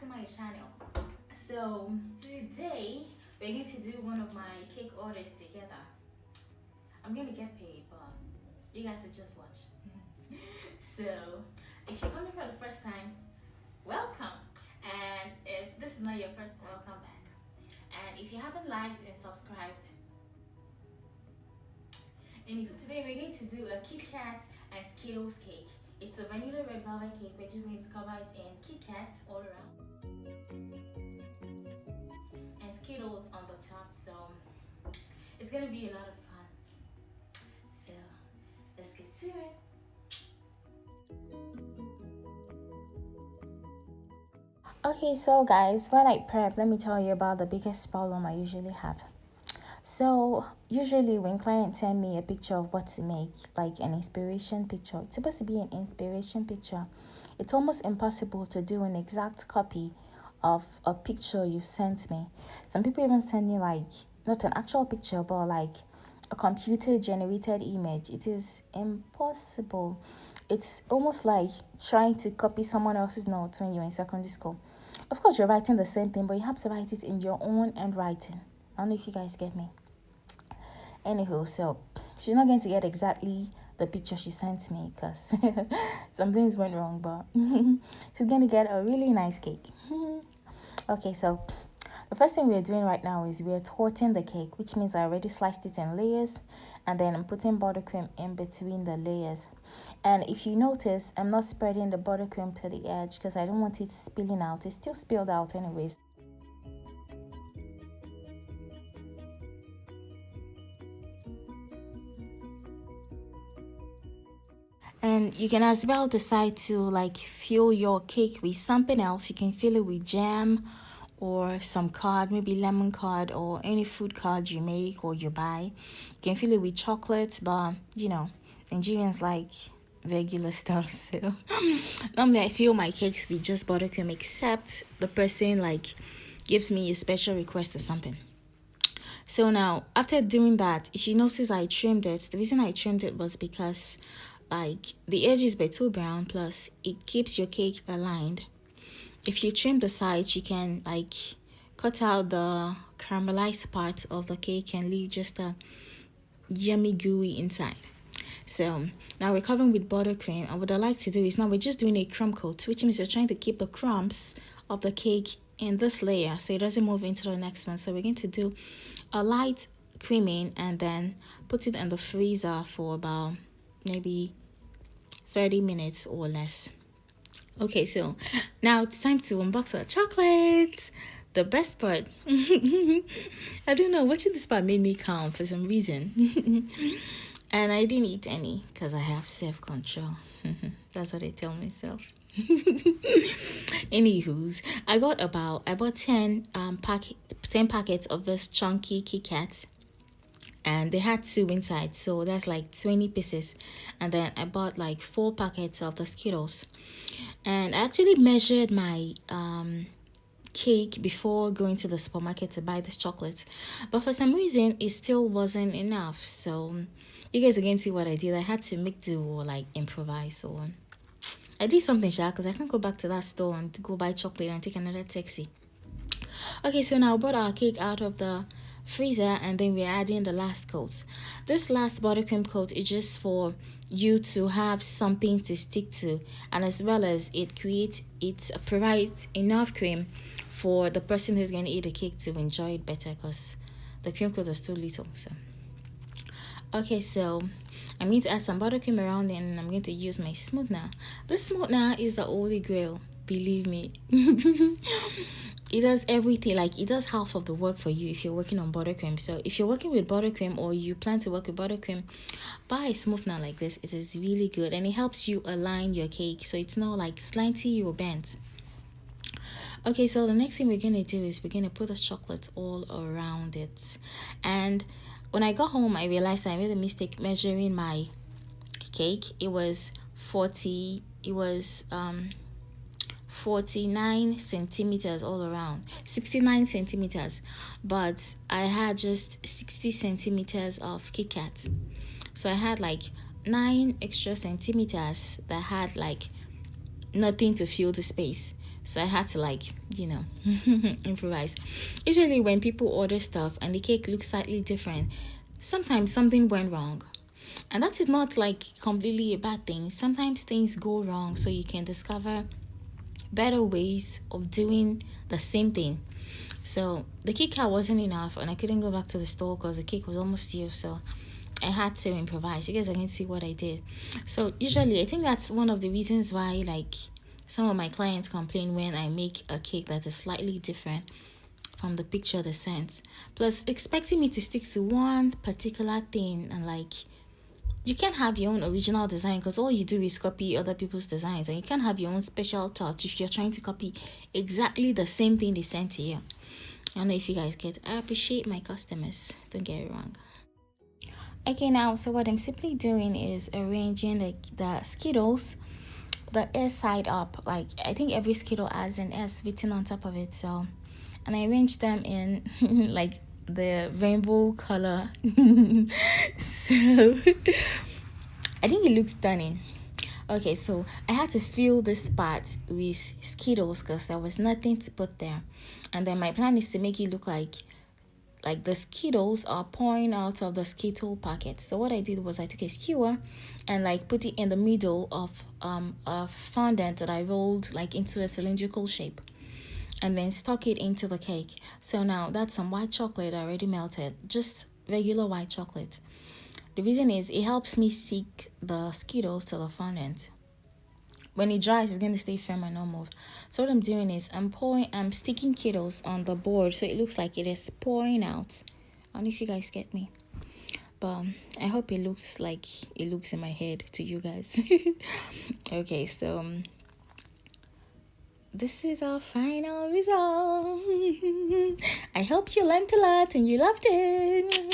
my channel. So today we're going to do one of my cake orders together. I'm gonna get paid, but you guys will just watch. So if you're coming for the first time, welcome, and if this is not your first time, welcome back. And if you haven't liked and subscribed, anyway, today we're going to do a KitKat and Skittles cake. It's a vanilla red velvet cake. We're just going to cover it in KitKat all around and Skittles on the top. So it's gonna be a lot of fun. So let's get to it. Okay, so guys, when I prep, let me tell you about the biggest problem I usually have. So usually when clients send me a picture of what to make, like an inspiration picture, it's supposed to be an inspiration picture. It's almost impossible to do an exact copy of a picture you sent me. Some people even send me like not an actual picture but like a computer generated image. It is impossible. It's almost like trying to copy someone else's notes when you're in secondary school. Of course, you're writing the same thing, but you have to write it in your own handwriting. I don't know if you guys get me. Anywho, so she's not going to get exactly the picture she sent me because some things went wrong, but she's going to get a really nice cake. Okay, so the first thing we're doing right now is we're torting the cake, which means I already sliced it in layers, and then I'm putting buttercream in between the layers. And if you notice, I'm not spreading the buttercream to the edge because I don't want it spilling out. It's still spilled out anyways. And you can as well decide to like fill your cake with something else. You can fill it with jam or some card, maybe lemon card or any food card you make or you buy. You can fill it with chocolate, but you know, Nigerians like regular stuff. So normally I fill my cakes with just buttercream, except the person like gives me a special request or something. So now after doing that, if you notice I trimmed it. The reason I trimmed it was because like the edges were too brown, plus it keeps your cake aligned. If you trim the sides, you can like cut out the caramelized parts of the cake and leave just a yummy gooey inside. So now we're covering with buttercream, and what I like to do is now we're just doing a crumb coat, which means you're trying to keep the crumbs of the cake in this layer so it doesn't move into the next one. So we're going to do a light creaming and then put it in the freezer for about maybe 30 minutes or less. Okay, so now it's time to unbox our chocolate. The best part. I don't know, watching this part made me calm for some reason. And I didn't eat any because I have self-control. That's what I tell myself. Anywho's, I bought 10 packets of this chunky KitKat, and they had 2 inside, so that's like 20 pieces. And then I bought like 4 packets of the Skittles, and I actually measured my cake before going to the supermarket to buy this chocolate, but for some reason it still wasn't enough. So you guys are going to see what I did. I had to make do or like improvise. So I did something sharp because I can't go back to that store and go buy chocolate and take another taxi. Okay, so now I brought our cake out of the freezer, and then we're adding the last coat. This last buttercream coat is just for you to have something to stick to, and as well as it provides enough cream for the person who's going to eat the cake to enjoy it better, because the cream coat was too little. So okay, so I'm going to add some buttercream around it, and I'm going to use my smoother. This smoother is the holy grail, believe me. It does everything, like it does half of the work for you if you're working on buttercream. So if you're working with buttercream or you plan to work with buttercream, buy a smoother like this. It is really good, and it helps you align your cake so it's not like slanty or bent. Okay, so the next thing we're going to do is we're going to put the chocolate all around it. And when I got home, I realized I made a mistake measuring my cake. It was 49 centimeters all around, 69 centimeters, but I had just 60 centimeters of KitKat. So I had like 9 extra centimeters that had like nothing to fill the space. So I had to, like, improvise. Usually when people order stuff and the cake looks slightly different, sometimes something went wrong. And that is not like completely a bad thing. Sometimes things go wrong, so you can discover better ways of doing the same thing. So the KitKat wasn't enough, and I couldn't go back to the store because the cake was almost due. So I had to improvise. You guys can see what I did. So usually, I think that's one of the reasons why, like, some of my clients complain when I make a cake that is slightly different from the picture they sent. Plus, expecting me to stick to one particular thing, and like, you can't have your own original design because all you do is copy other people's designs, and you can't have your own special touch if you're trying to copy exactly the same thing they sent to you. I don't know if you guys get. I appreciate my customers. Don't get it wrong. Okay, now, so what I'm simply doing is arranging the Skittles, the S side up. Like, I think every Skittle has an S written on top of it. So, and I arranged them in like the rainbow color. So, I think it looks stunning. Okay, so I had to fill this spot with Skittles because there was nothing to put there. And then my plan is to make it look like the Skittles are pouring out of the Skittle packet. So what I did was I took a skewer and like put it in the middle of a fondant that I rolled like into a cylindrical shape, and then stuck it into the cake. So now that's some white chocolate already melted, just regular white chocolate. The reason is it helps me stick the Skittles to the fondant. When it dries, it's going to stay firm and not move. So what I'm doing is I'm sticking Skittles on the board so it looks like it is pouring out. I don't know if you guys get me, but I hope it looks like it looks in my head to you guys. Okay, so this is our final result. I hope you learned a lot and you loved it.